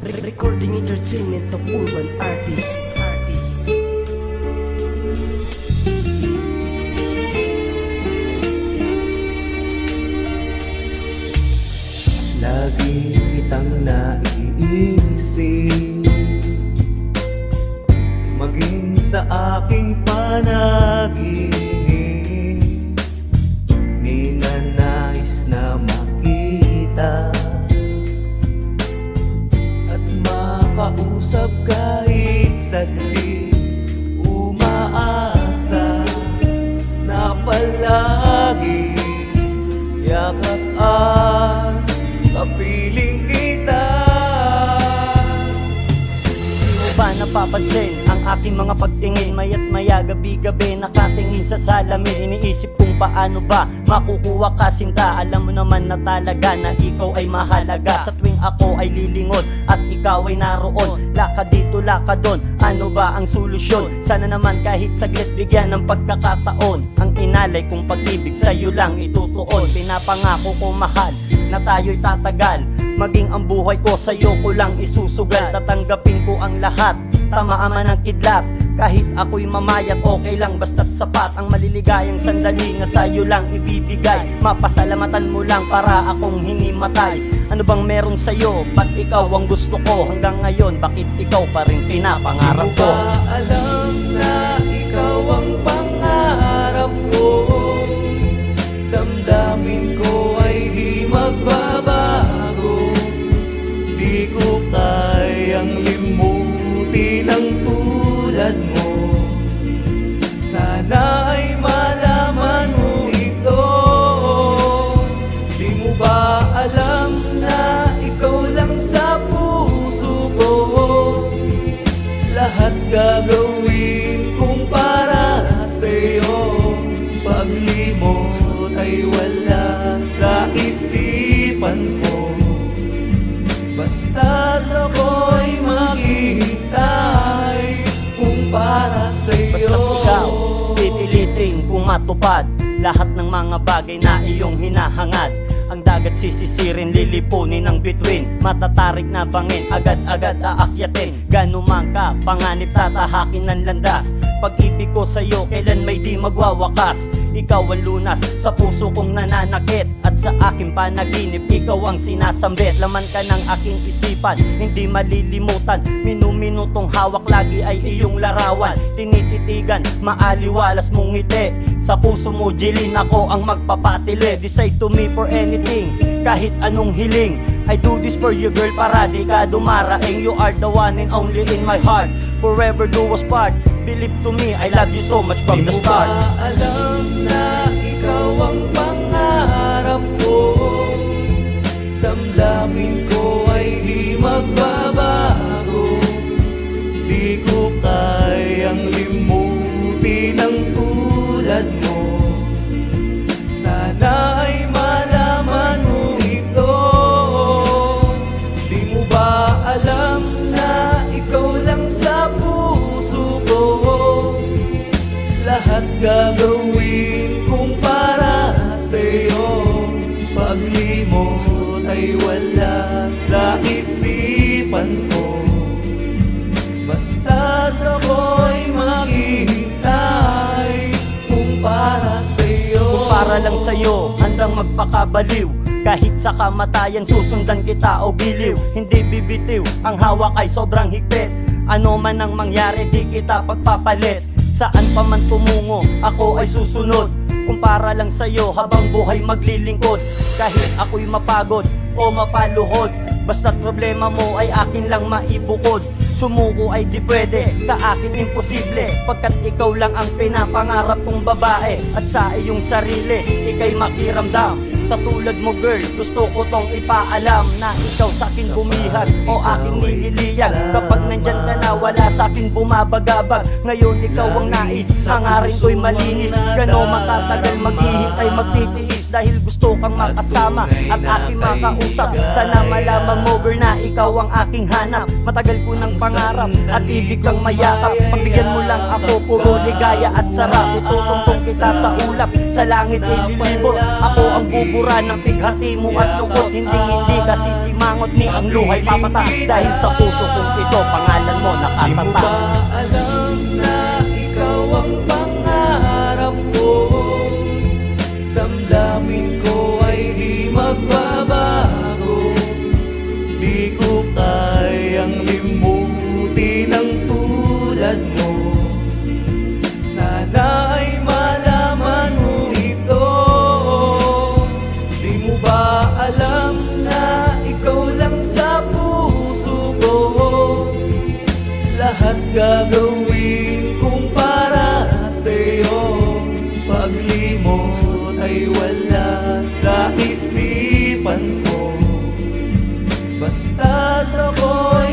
Recording entertainment of urban artists. Lagi kitang naiisip, maging sa aking panaginip. Ninanais na makita at makausap kahit saglit. Umaasa na palagi yakap at kapiling kita. Di mo ba napapansin ang aking mga pagtingin? Maya't maya gabi-gabi nakatingin sa salamin. Iniisip kung paano ba makukuha ka sinta. Alam mo naman na talaga na ikaw ay mahalaga. Sa tuwing ako ay lilingon at ikaw ay naroon, lakad dito, lakad doon, ano ba ang solusyon? Sana naman kahit saglit bigyan ng pagkakataon. Ang inalay kong pag-ibig sa'yo lang itutuon. Pinapangako ko mahal na tayo'y tatagal, maging ang buhay ko sa'yo ko lang isusugal. Tatanggapin ko ang lahat, tamaan man ang kidlat. Kahit ako'y mamayat, okay lang basta't sapat. Ang maliligayang sandali nga sa'yo lang ibibigay. Mapasalamatan mo lang para akong hinimatay. Ano bang meron sa'yo? Ba't ikaw ang gusto ko? Hanggang ngayon, bakit ikaw pa rin pinapangarap ko? Di mo ba alam na ikaw ang pangarap ko? Damdamin ko ay di magbabago. Di ko kayang limutin ang tulad mo. Sana ay malaman mo ito. Di mo ba alam na ikaw lang sa puso ko? Lahat gagawin kong para sa'yo. Paglimot ay wala sa isipan ko. Basta't ako'y maghihintay kung para sa'yo. Basta't ikaw pipilitin kung matupad lahat ng mga bagay na iyong hinahangad. Ang dagat sisisirin, lilipunin ng bituin. Matatarik na bangin, agad-agad aakyatin. Ganuman ka, panganib tatahakin ng landas. Pag-ibig ko sa'yo, kailan may di magwawakas. Ikaw ang lunas sa puso kong nananakit. At sa aking panaginip, ikaw ang sinasambit. Laman ka ng aking isipan, hindi malilimutan. Minuminutong hawak lagi ay iyong larawan. Tinititigan, maaliwalas mong ngiti. Sa puso mo, Jilin, ako ang magpapatili. Decide to me for anything, kahit anong hiling. I do this for you, girl, para di ka dumaraing. You are the one and only in my heart. Forever do us part. Believe to me, I love you so much from the start. Di mo ba alam na ikaw ang pangarap ko? Damdamin ko ay di magbabago. Di ko kayang limutin ang tulad mo. Sana ay malaman mo ito. Di mo ba alam na ikaw lang sa puso ko? Lahat gagawin kong para sa'yo. Paglimot ay wala sa isipan ko. Basta't ako'y maghihintay kung para sa'yo. Kung para lang sa'yo, handang magpakabaliw. Kahit sa kamatayan, susundan kita o giliw. Hindi bibitiw, ang hawak ay sobrang higpit. Ano man ang mangyari, di kita pagpapalit. Saan pa man tumungo, ako ay susunod. Kung para lang sa'yo, habang buhay maglilingkod. Kahit ako'y mapagod o mapaluhod, basta't problema mo ay akin lang maibukod. Sumuko ay di pwede, sa akin imposible. Pagkat ikaw lang ang pinapangarap kong babae. At sa iyong sarili, ika'y makiramdam. Sa tulad mo, girl, gusto ko tong ipaalam na ikaw sa'kin bumihat o aking nililiyag. Kapag nandyan ka na, wala sa'kin bumabagabag. Ngayon ikaw ang nais, hangarin ko'y malinis. Gano matatagal maghihintay, magtitiis, dahil gusto kang makasama at aking makausap. Sana malaman mo, girl, na ikaw ang aking hanap. Matagal ko ng pangarap at ibig kang mayakap. Pagbigyan mo lang ako, puro ligaya at sarap. Itutungtong kita sa ulap, sa langit ay lilibot. Ako ang bubuhay itsura ng pighati mo at lukot. Hindi kasi simangot ni ang luhay papata. Dahil sa puso kong ito, pangalan mo Di mo nakatatak. ba alam na ikaw ang pangarap ko? Damdamin ko ay di magbabago. Di ko kayang limutin ang tulad mo. Sana ay malaman mo ito. Di mo ba alam na ikaw lang sa puso ko? Lahat gagawin kong para sa'yo. Paglimot ay wala sa isipan ko. Basta't ako'y